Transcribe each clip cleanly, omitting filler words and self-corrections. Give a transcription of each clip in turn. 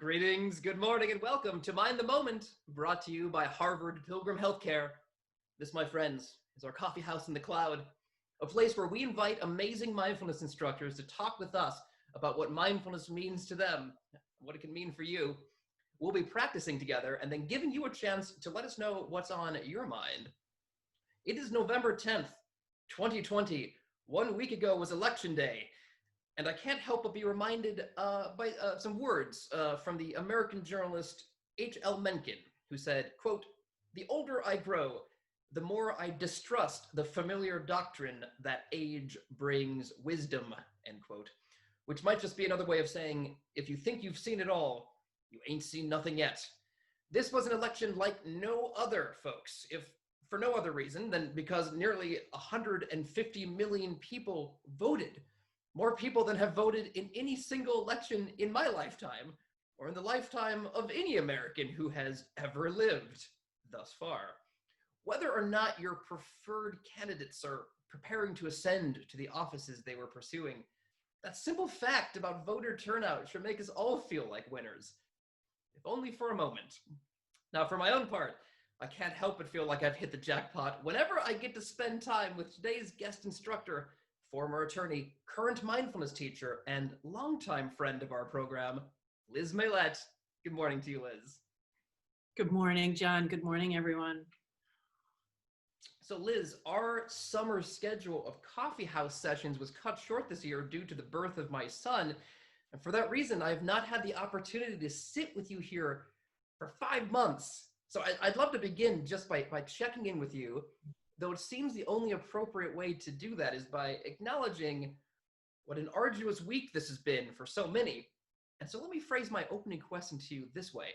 Greetings, good morning, and welcome to Mind the Moment, brought to you by Harvard Pilgrim Health Care. This, my friends, is our coffee house in the cloud, a place where we invite amazing mindfulness instructors to talk with us about what mindfulness means to them, what it can mean for you. We'll be practicing together and then giving you a chance to let us know what's on your mind. It is November 10th, 2020. 1 week ago was Election Day. And I can't help but be reminded by some words from the American journalist H.L. Mencken, who said, quote, "The older I grow, the more I distrust the familiar doctrine that age brings wisdom," end quote. Which might just be another way of saying, if you think you've seen it all, you ain't seen nothing yet. This was an election like no other, folks, if for no other reason than because nearly 150 million people voted. More people than have voted in any single election in my lifetime, or in the lifetime of any American who has ever lived thus far. Whether or not your preferred candidates are preparing to ascend to the offices they were pursuing, that simple fact about voter turnout should make us all feel like winners, if only for a moment. Now, for my own part, I can't help but feel like I've hit the jackpot whenever I get to spend time with today's guest instructor, former attorney, current mindfulness teacher, and longtime friend of our program, Liz Maillett. Good morning to you, Liz. Good morning, John. Good morning, everyone. So Liz, our summer schedule of coffee house sessions was cut short this year due to the birth of my son. And for that reason, I have not had the opportunity to sit with you here for 5 months. So I'd love to begin just by checking in with you, though it seems the only appropriate way to do that is by acknowledging what an arduous week this has been for so many. And so let me phrase my opening question to you this way.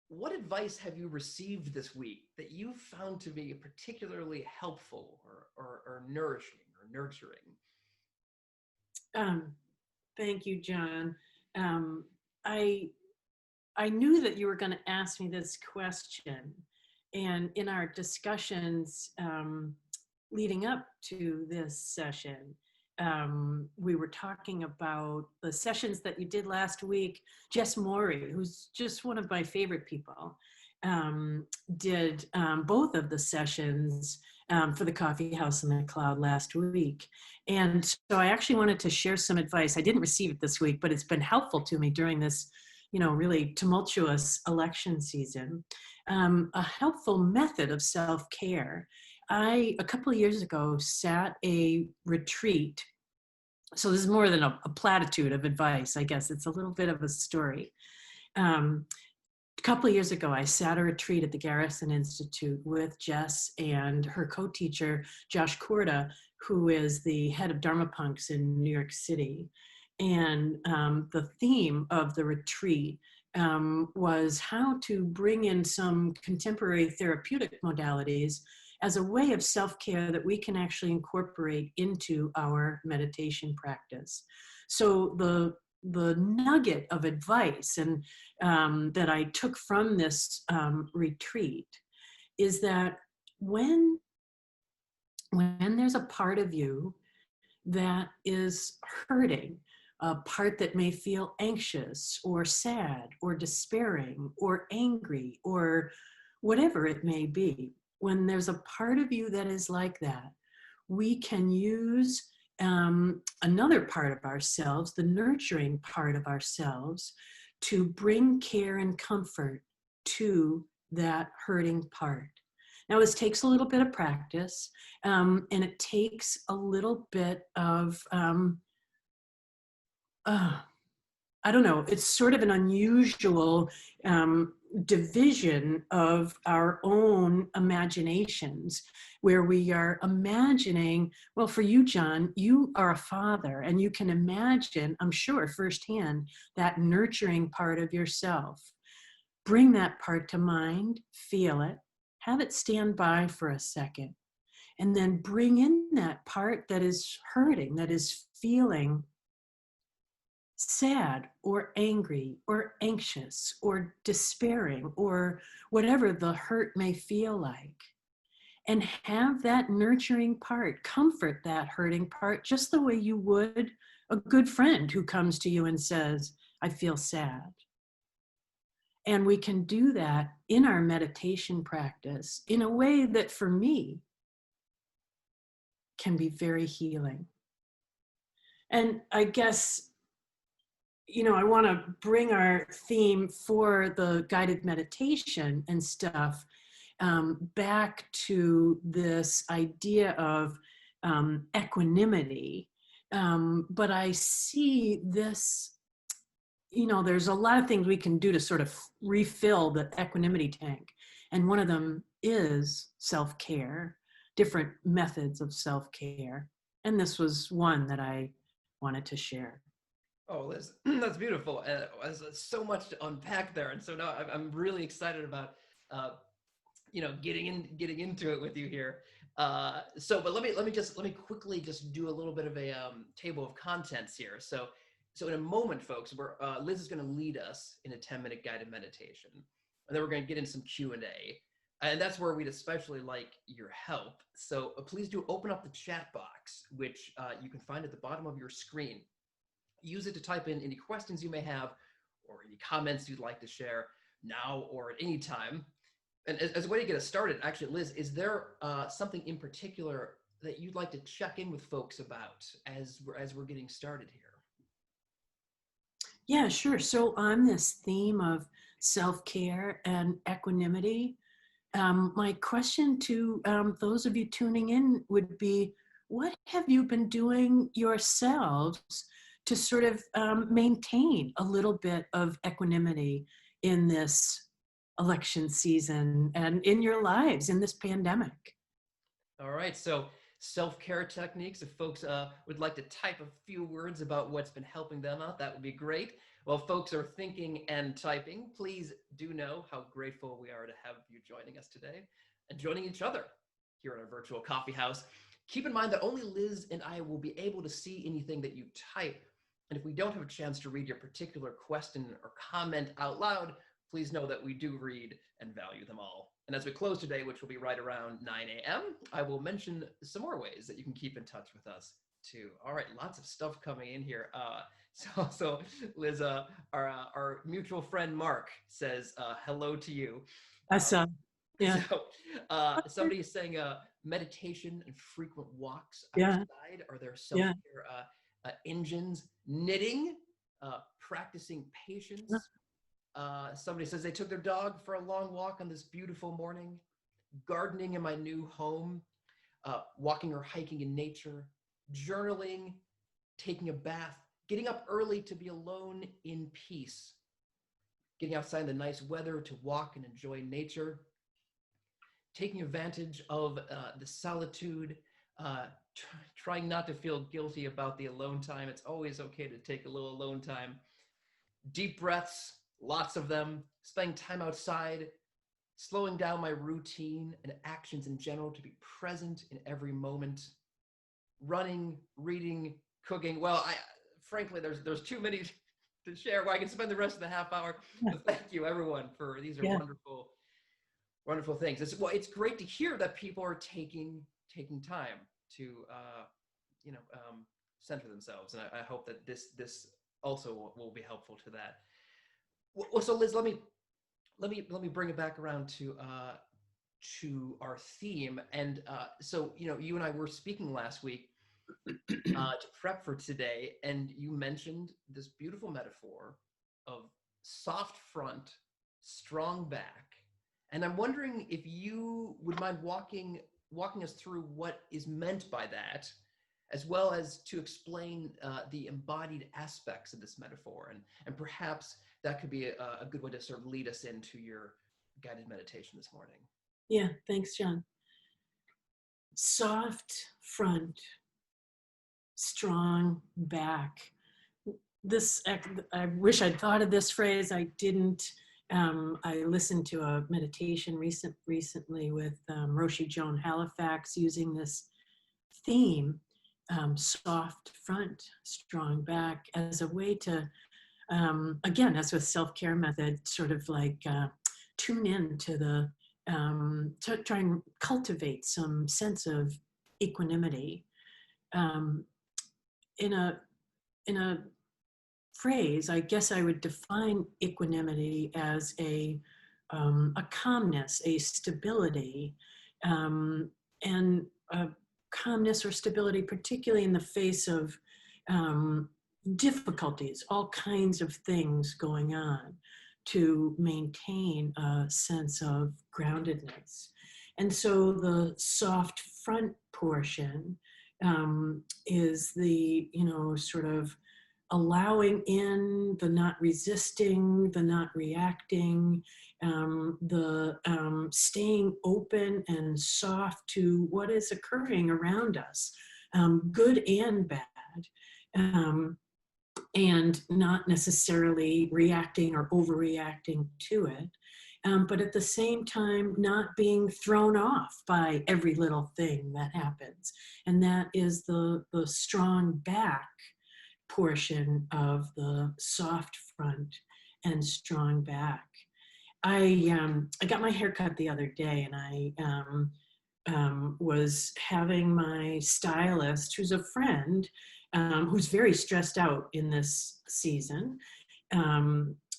What advice have you received this week that you found to be particularly helpful or nourishing or nurturing? Thank you, John. I knew that you were going to ask me this question. And in our discussions leading up to this session, we were talking about the sessions that you did last week. Jess Morey, who's just one of my favorite people, did both of the sessions for the Coffee House in the Cloud last week. And so I actually wanted to share some advice. I didn't receive it this week, but it's been helpful to me during this, really tumultuous election season. A helpful method of self-care. A couple of years ago, sat a retreat. So this is more than a platitude of advice, I guess. It's a little bit of a story. A couple of years ago, I sat a retreat at the Garrison Institute with Jess and her co-teacher, Josh Korda, who is the head of Dharma Punks in New York City. And the theme of the retreat was how to bring in some contemporary therapeutic modalities as a way of self-care that we can actually incorporate into our meditation practice. So the nugget of advice and that I took from this retreat is that when there's a part of you that is hurting, a part that may feel anxious or sad or despairing or angry or whatever it may be, when there's a part of you that is like that, we can use another part of ourselves, the nurturing part of ourselves, to bring care and comfort to that hurting part. Now, this takes a little bit of practice, and it takes a little bit of I don't know, it's sort of an unusual division of our own imaginations, where we are imagining, well, for you, John, you are a father, and you can imagine, I'm sure, firsthand, that nurturing part of yourself. Bring that part to mind, feel it, have it stand by for a second, and then bring in that part that is hurting, that is feeling sad or angry or anxious or despairing or whatever the hurt may feel like. And have that nurturing part, comfort that hurting part, just the way you would a good friend who comes to you and says, I feel sad. And we can do that in our meditation practice in a way that for me can be very healing. And I guess, I want to bring our theme for the guided meditation and stuff back to this idea of equanimity. But I see this, there's a lot of things we can do to sort of refill the equanimity tank. And one of them is self-care, different methods of self-care. And this was one that I wanted to share. Oh, Liz, that's beautiful. There's so much to unpack there, and so now I'm really excited about, getting into it with you here. But let me quickly just do a little bit of a table of contents here. So in a moment, folks, Liz is going to lead us in a 10-minute guided meditation, and then we're going to get into some Q&A. And that's where we'd especially like your help. So please do open up the chat box, which you can find at the bottom of your screen. Use it to type in any questions you may have or any comments you'd like to share now or at any time. And as a way to get us started, actually, Liz, is there something in particular that you'd like to check in with folks about as we're getting started here? Yeah, sure. So on this theme of self-care and equanimity, my question to those of you tuning in would be, what have you been doing yourselves to sort of maintain a little bit of equanimity in this election season and in your lives in this pandemic? All right, so self-care techniques, if folks would like to type a few words about what's been helping them out, that would be great. While folks are thinking and typing, please do know how grateful we are to have you joining us today and joining each other here in our virtual coffee house. Keep in mind that only Liz and I will be able to see anything that you type. And if we don't have a chance to read your particular question or comment out loud, please know that we do read and value them all. And as we close today, which will be right around 9 a.m., I will mention some more ways that you can keep in touch with us too. All right, lots of stuff coming in here. So Liz, our mutual friend Mark says hello to you. Yeah. So somebody is saying meditation and frequent walks Yeah. outside are their self-care engines. Knitting, practicing patience. Somebody says they took their dog for a long walk on this beautiful morning. Gardening in my new home. Walking or hiking in nature. Journaling. Taking a bath. Getting up early to be alone in peace. Getting outside in the nice weather to walk and enjoy nature. Taking advantage of the solitude. Trying not to feel guilty about the alone time. It's always okay to take a little alone time. Deep breaths, lots of them. Spending time outside. Slowing down my routine and actions in general to be present in every moment. Running, reading, cooking. Well, frankly, there's too many to share. Well, I can spend the rest of the half hour. But thank you, everyone, for these are wonderful things. It's great to hear that people are taking time to center themselves, and I hope that this also will be helpful to that. Well, so Liz, let me bring it back around to our theme, and so you and I were speaking last week to prep for today, and you mentioned this beautiful metaphor of soft front, strong back. And I'm wondering if you would mind walking us through what is meant by that, as well as to explain the embodied aspects of this metaphor. And perhaps that could be a good way to sort of lead us into your guided meditation this morning. Yeah, thanks, John. Soft front, strong back. I wish I'd thought of this phrase. I didn't. I listened to a meditation recently with Roshi Joan Halifax using this theme, soft front, strong back, as a way to, again, as with self-care method, sort of like tune in to the, to try and cultivate some sense of equanimity. In a phrase, I guess I would define equanimity as a calmness, a stability, and a calmness or stability, particularly in the face of difficulties, all kinds of things going on, to maintain a sense of groundedness. And so the soft front portion is the, sort of allowing in, the not resisting, the not reacting, the staying open and soft to what is occurring around us, good and bad, and not necessarily reacting or overreacting to it. But at the same time, not being thrown off by every little thing that happens. And that is the strong back portion of the soft front and strong back. I got my hair cut the other day, and I was having my stylist, who's a friend, who's very stressed out in this season.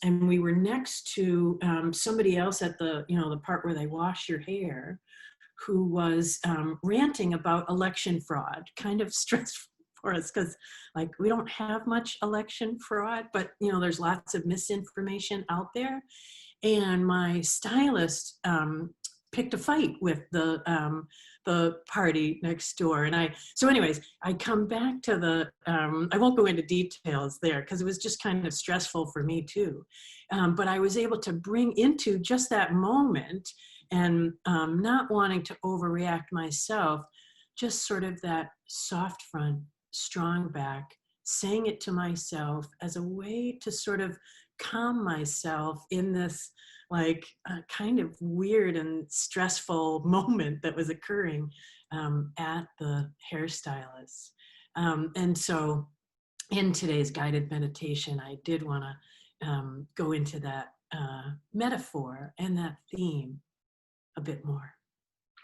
And we were next to somebody else at the part where they wash your hair, who was ranting about election fraud, kind of stressful for us, because like we don't have much election fraud, but there's lots of misinformation out there. And my stylist picked a fight with the party next door. And so anyways, I come back to I won't go into details there because it was just kind of stressful for me too. But I was able to bring into just that moment, and not wanting to overreact myself, just sort of that soft front, strong back, saying it to myself as a way to sort of calm myself in this kind of weird and stressful moment that was occurring at the hairstylist. And so in today's guided meditation, I did want to go into that metaphor and that theme a bit more.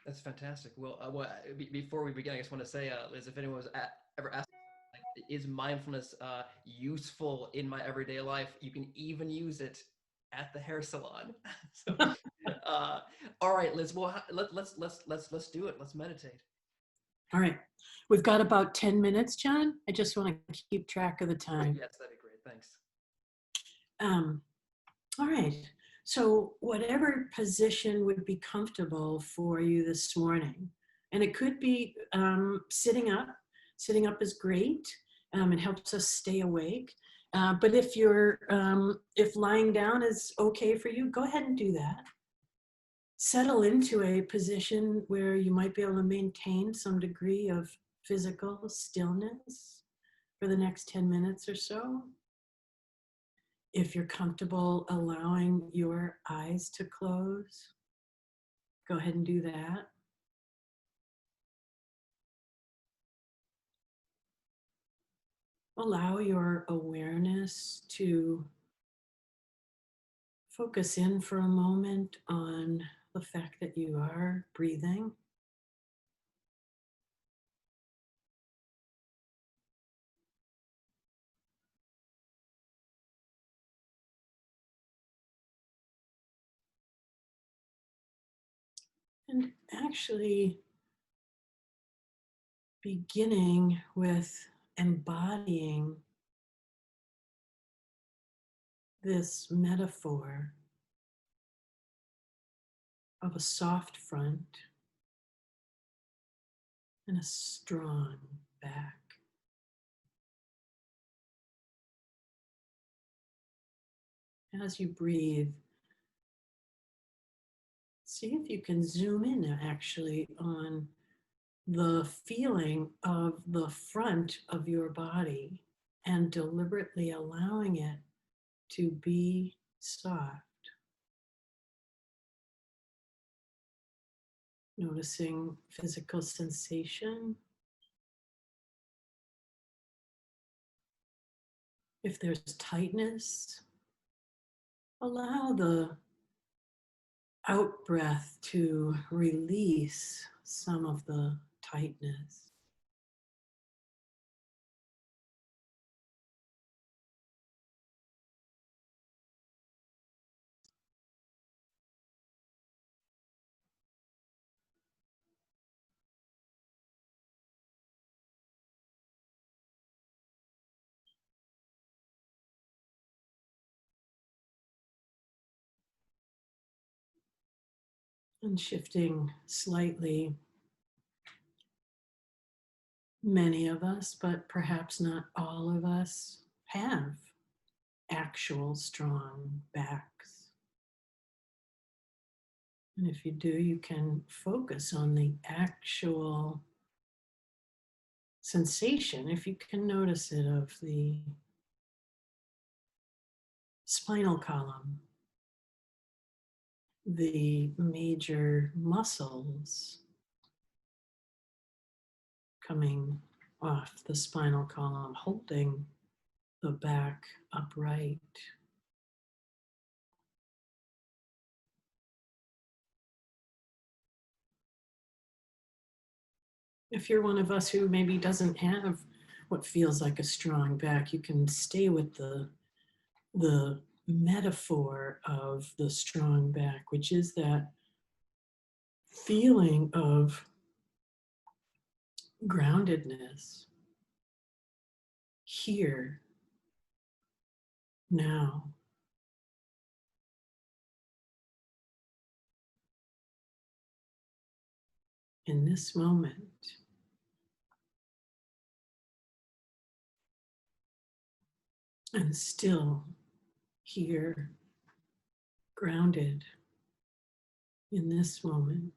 That's fantastic. Well, before we begin, I just want to say, Liz, if anyone was ever asked, is mindfulness useful in my everyday life? You can even use it at the hair salon. So, all right, Liz. Well, let's do it. Let's meditate. All right, we've got about 10 minutes, John. I just want to keep track of the time. Yes, that'd be great. Thanks. All right. So whatever position would be comfortable for you this morning, and it could be sitting up. Sitting up is great. It helps us stay awake. But if lying down is okay for you, go ahead and do that. Settle into a position where you might be able to maintain some degree of physical stillness for the next 10 minutes or so. If you're comfortable allowing your eyes to close, go ahead and do that. Allow your awareness to focus in for a moment on the fact that you are breathing. And actually beginning with embodying this metaphor of a soft front and a strong back. As you breathe, see if you can zoom in actually on the feeling of the front of your body and deliberately allowing it to be soft. Noticing physical sensation. If there's tightness, allow the out breath to release some of the tightness. And shifting slightly, many of us, but perhaps not all of us, have actual strong backs. And if you do, you can focus on the actual sensation, if you can notice it, of the spinal column, the major muscles coming off the spinal column, holding the back upright. If you're one of us who maybe doesn't have what feels like a strong back, you can stay with the metaphor of the strong back, which is that feeling of groundedness here, now. In this moment. And still here, grounded in this moment.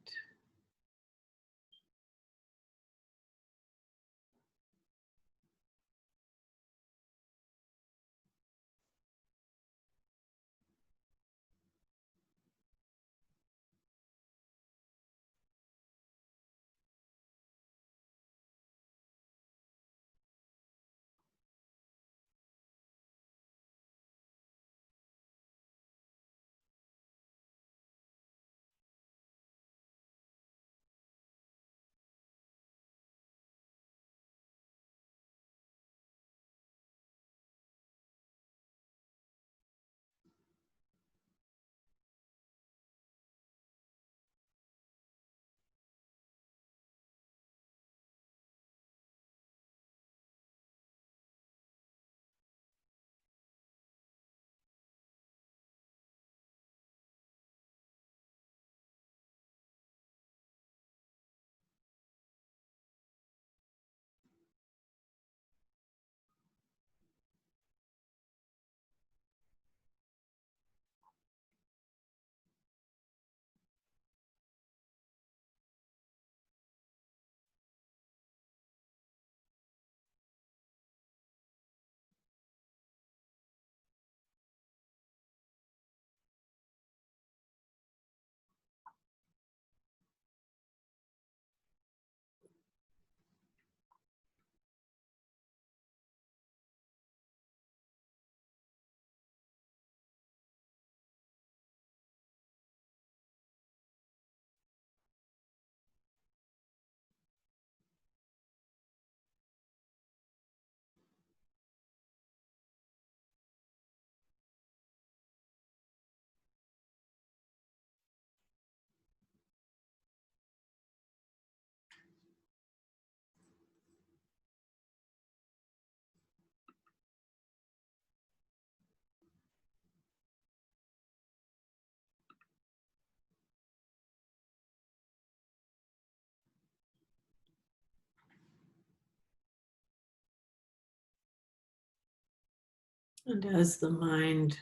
And as the mind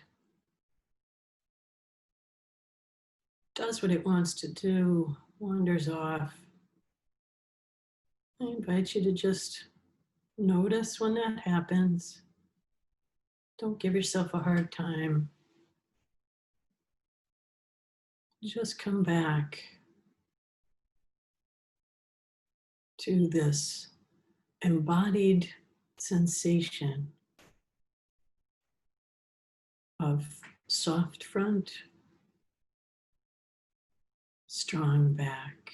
does what it wants to do, wanders off, I invite you to just notice when that happens. Don't give yourself a hard time. Just come back to this embodied sensation of soft front, strong back,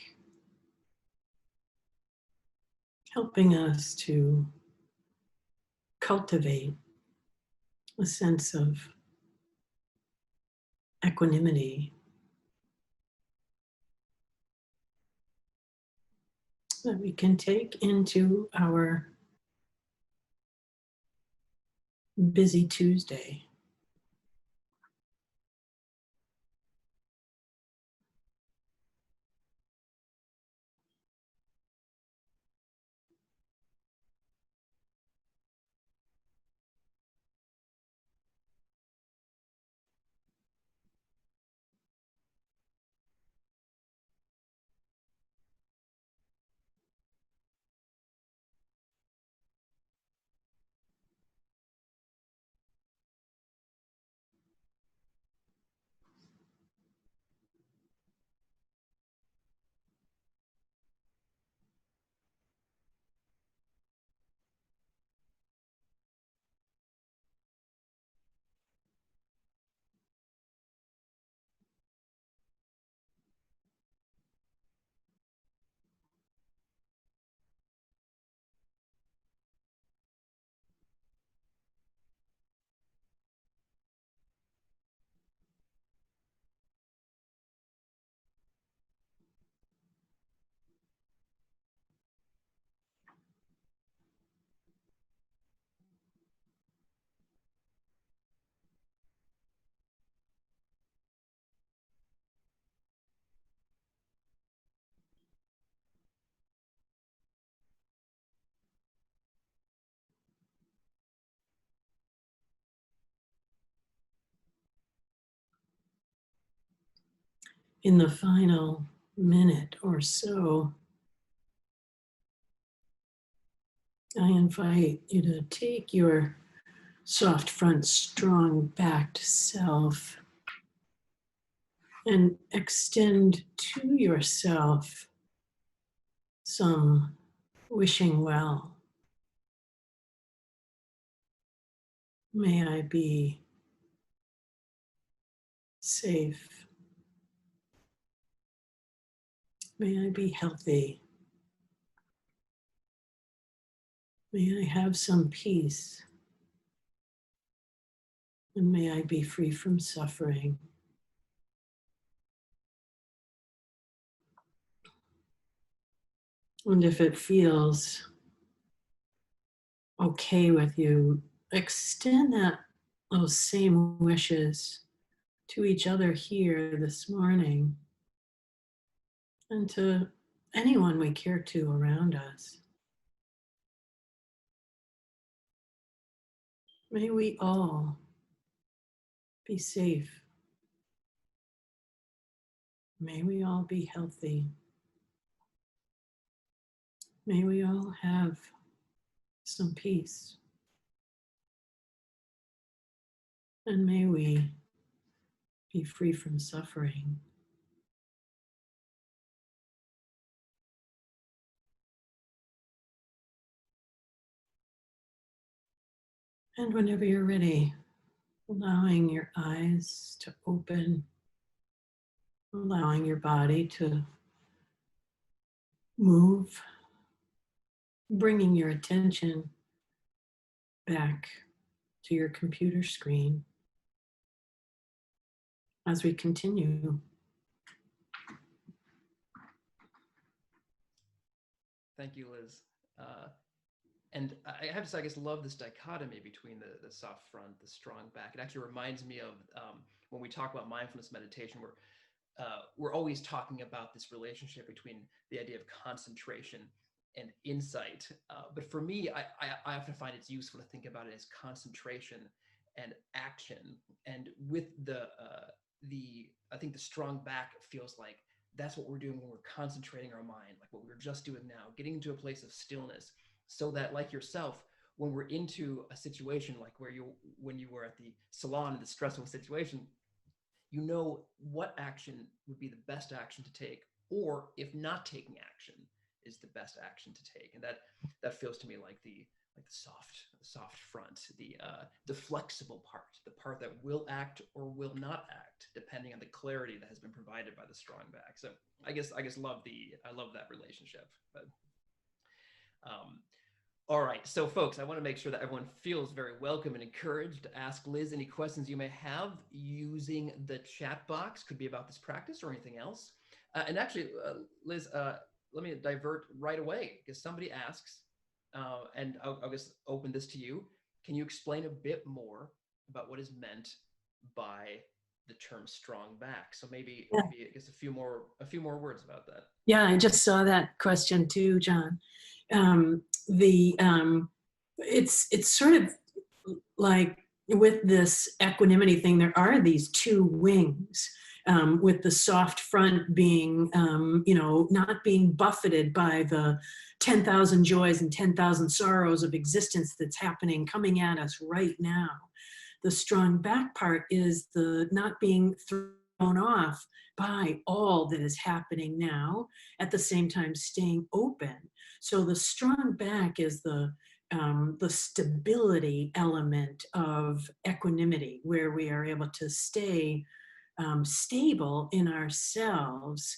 helping us to cultivate a sense of equanimity that we can take into our busy Tuesday. in the final minute or so, I invite you to take your soft front, strong backed self and extend to yourself some wishing well. May I be safe. May I be healthy. May I have some peace. And may I be free from suffering. And if it feels okay with you, extend those same wishes to each other here this morning and to anyone we care to around us. May we all be safe. May we all be healthy. May we all have some peace. And may we be free from suffering. And whenever you're ready, allowing your eyes to open, allowing your body to move, bringing your attention back to your computer screen as we continue. Thank you, Liz. And I have to say, I guess, love this dichotomy between the soft front, the strong back. It actually reminds me of when we talk about mindfulness meditation, we're always talking about this relationship between the idea of concentration and insight. But for me, I often find it's useful to think about it as concentration and action. And with I think the strong back feels like that's what we're doing when we're concentrating our mind, like what we were just doing now, getting into a place of stillness, so that, like yourself, when we're into a situation like when you were at the salon in the stressful situation, you know what action would be the best action to take, or if not taking action is the best action to take. And that feels to me like the soft front, the flexible part, the part that will act or will not act, depending on the clarity that has been provided by the strong back. So I guess I love that relationship. But all right, so folks, I want to make sure that everyone feels very welcome and encouraged to ask Liz any questions you may have using the chat box. Could be about this practice or anything else. And actually, Liz, let me divert right away, because somebody asks, and I'll just open this to you. Can you explain a bit more about what is meant by the term strong back? So maybe I guess a few more words about that. Yeah, I just saw that question too, John. It's sort of like with this equanimity thing, there are these two wings, with the soft front being, not being buffeted by the 10,000 joys and 10,000 sorrows of existence that's happening, coming at us right now. The strong back part is the not being thrown off by all that is happening now, at the same time staying open. So the strong back is the stability element of equanimity, where we are able to stay stable in ourselves,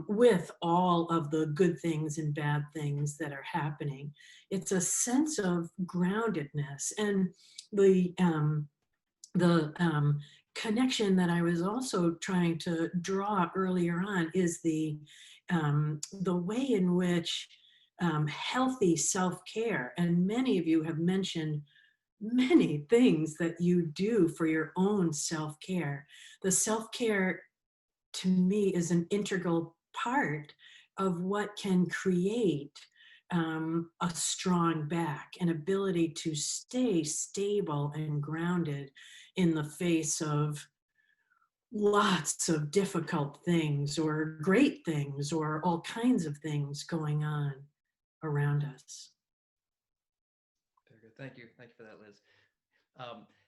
with all of the good things and bad things that are happening. It's a sense of groundedness. And the connection that I was also trying to draw earlier on is the way in which healthy self-care, and many of you have mentioned many things that you do for your own self-care. The self-care, to me, is an integral part of what can create a strong back, an ability to stay stable and grounded in the face of lots of difficult things or great things or all kinds of things going on around us. Very good. Thank you. Thank you for that, Liz.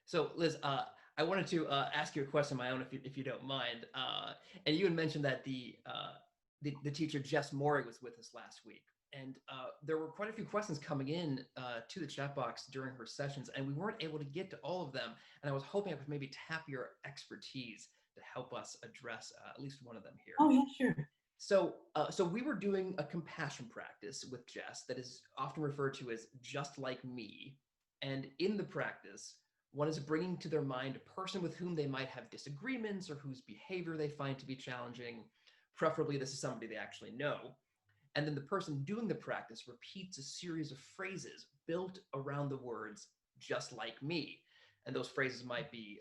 So, Liz, I wanted to ask you a question of my own, if you don't mind. And you had mentioned that the teacher Jess Morey was with us last week, and there were quite a few questions coming in to the chat box during her sessions, and we weren't able to get to all of them. And I was hoping I could maybe tap your expertise to help us address at least one of them here. Oh, yeah, sure. So we were doing a compassion practice with Jess that is often referred to as just like me. And in the practice, one is bringing to their mind a person with whom they might have disagreements or whose behavior they find to be challenging. Preferably, this is somebody they actually know. And then the person doing the practice repeats a series of phrases built around the words, just like me. And those phrases might be,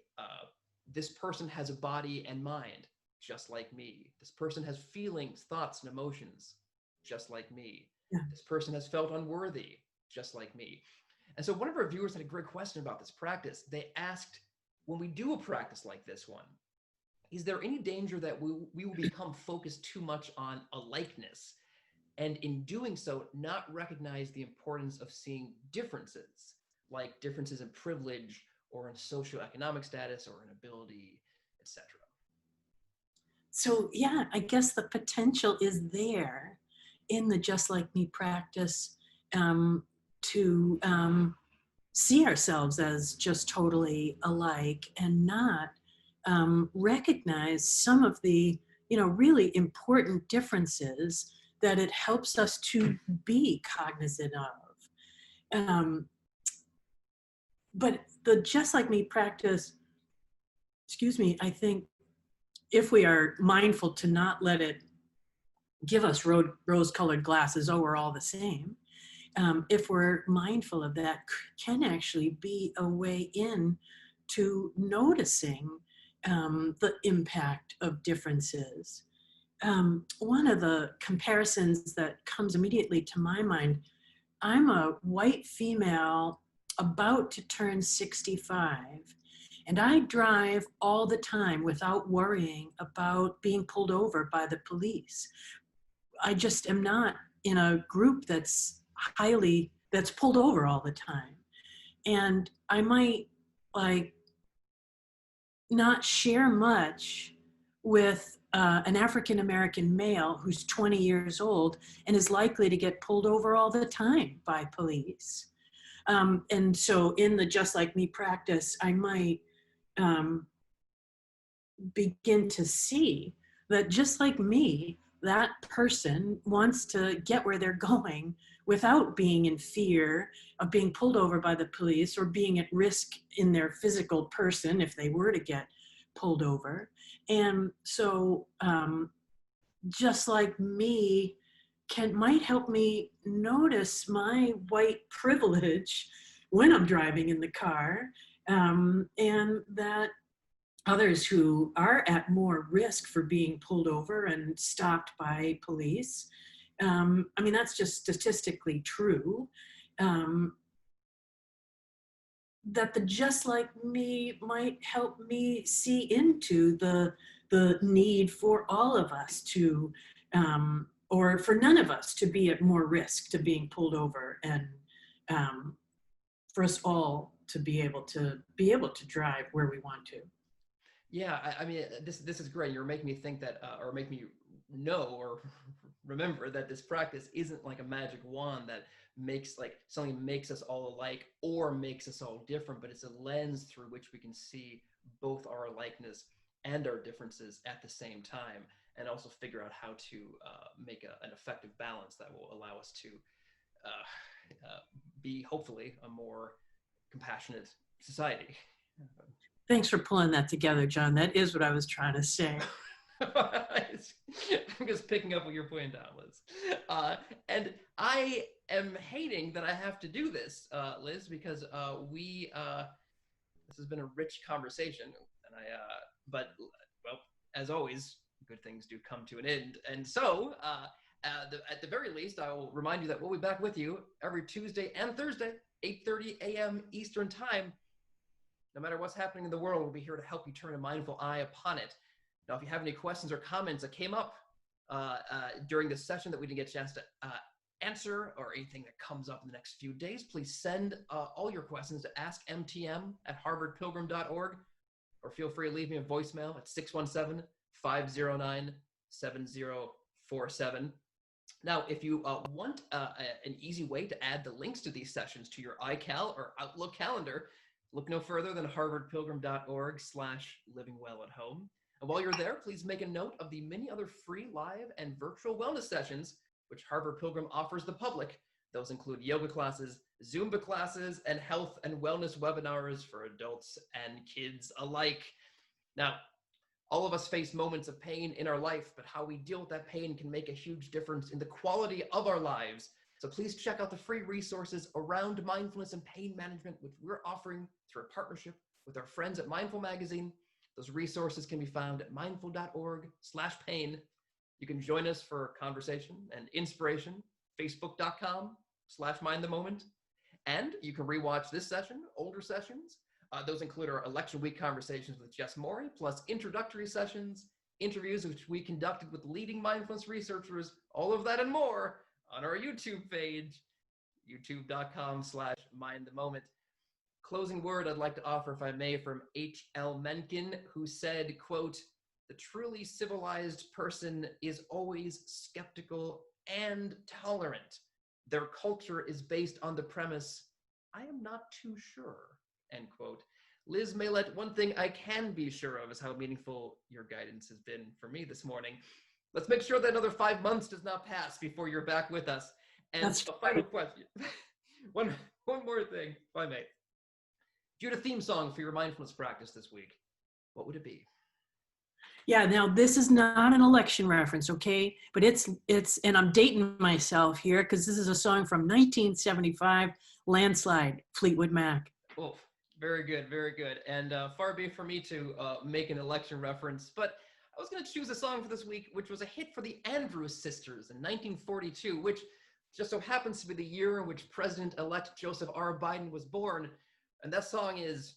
this person has a body and mind, just like me. This person has feelings, thoughts, and emotions, just like me. Yeah. This person has felt unworthy, just like me. And so one of our viewers had a great question about this practice. They asked, when we do a practice like this one, is there any danger that we will become focused too much on a likeness, and in doing so, not recognize the importance of seeing differences, like differences in privilege or in socioeconomic status or in ability, etc.? So, yeah, I guess the potential is there in the Just Like Me practice to see ourselves as just totally alike and not recognize some of the, really important differences that it helps us to be cognizant of. But the Just Like Me practice, I think if we are mindful to not let it give us rose-colored glasses, oh, we're all the same. If we're mindful of that, can actually be a way in to noticing the impact of differences. One of the comparisons that comes immediately to my mind, I'm a white female about to turn 65, and I drive all the time without worrying about being pulled over by the police. I just am not in a group that's pulled over all the time. And I might not share much with an African-American male who's 20 years old and is likely to get pulled over all the time by police. And so in the Just Like Me practice, I might begin to see that just like me, that person wants to get where they're going without being in fear of being pulled over by the police or being at risk in their physical person if they were to get pulled over. And so Just Like Me might help me notice my white privilege when I'm driving in the car, and that others who are at more risk for being pulled over and stopped by police. That's just statistically true. That the Just Like Me might help me see into the need for all of us to, or for none of us to be at more risk to being pulled over, and for us all to be able to drive where we want to. Yeah, this is great. You're making me think that, or make me know or remember that this practice isn't like a magic wand that makes something makes us all alike or makes us all different, but it's a lens through which we can see both our alikeness and our differences at the same time, and also figure out how to make an effective balance that will allow us to be hopefully a more compassionate society. Thanks for pulling that together, John. That is what I was trying to say. I'm just picking up what you're putting down, Liz. And I am hating that I have to do this, Liz, because this has been a rich conversation, and but as always, good things do come to an end. And so, at the very least, I will remind you that we'll be back with you every Tuesday and Thursday, 8:30 a.m. Eastern Time. No matter what's happening in the world, we'll be here to help you turn a mindful eye upon it. Now, if you have any questions or comments that came up during this session that we didn't get a chance to answer, or anything that comes up in the next few days, please send all your questions to askmtm@harvardpilgrim.org, or feel free to leave me a voicemail at 617-509-7047. Now, if you want an easy way to add the links to these sessions to your iCal or Outlook calendar, look no further than harvardpilgrim.org/livingwellatHome. And while you're there, please make a note of the many other free live and virtual wellness sessions which Harvard Pilgrim offers the public. Those include yoga classes, Zumba classes, and health and wellness webinars for adults and kids alike. Now, all of us face moments of pain in our life, but how we deal with that pain can make a huge difference in the quality of our lives. So please check out the free resources around mindfulness and pain management, which we're offering through a partnership with our friends at Mindful Magazine. Those resources can be found at mindful.org/pain. You can join us for conversation and inspiration, facebook.com/mindthemoment. And you can rewatch this session, older sessions. Those include our election week conversations with Jess Morey, plus introductory sessions, interviews which we conducted with leading mindfulness researchers, all of that and more on our YouTube page, youtube.com/mindthemoment. Closing word I'd like to offer, if I may, from H.L. Mencken, who said, quote, "The truly civilized person is always skeptical and tolerant. Their culture is based on the premise, I am not too sure," end quote. Liz Maillett, one thing I can be sure of is how meaningful your guidance has been for me this morning. Let's make sure that another 5 months does not pass before you're back with us. And That's a final question. one more thing, if I may. If you had a theme song for your mindfulness practice this week, what would it be? Yeah, now this is not an election reference, okay? But it's and I'm dating myself here because this is a song from 1975, Landslide, Fleetwood Mac. Oh, very good, very good. And far be it for me to make an election reference, but I was going to choose a song for this week, which was a hit for the Andrews Sisters in 1942, which just so happens to be the year in which President-elect Joseph R. Biden was born. And that song is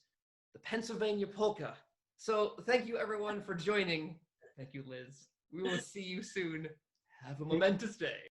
the Pennsylvania Polka. So thank you, everyone, for joining. Thank you, Liz. We will see you soon. Have a momentous day.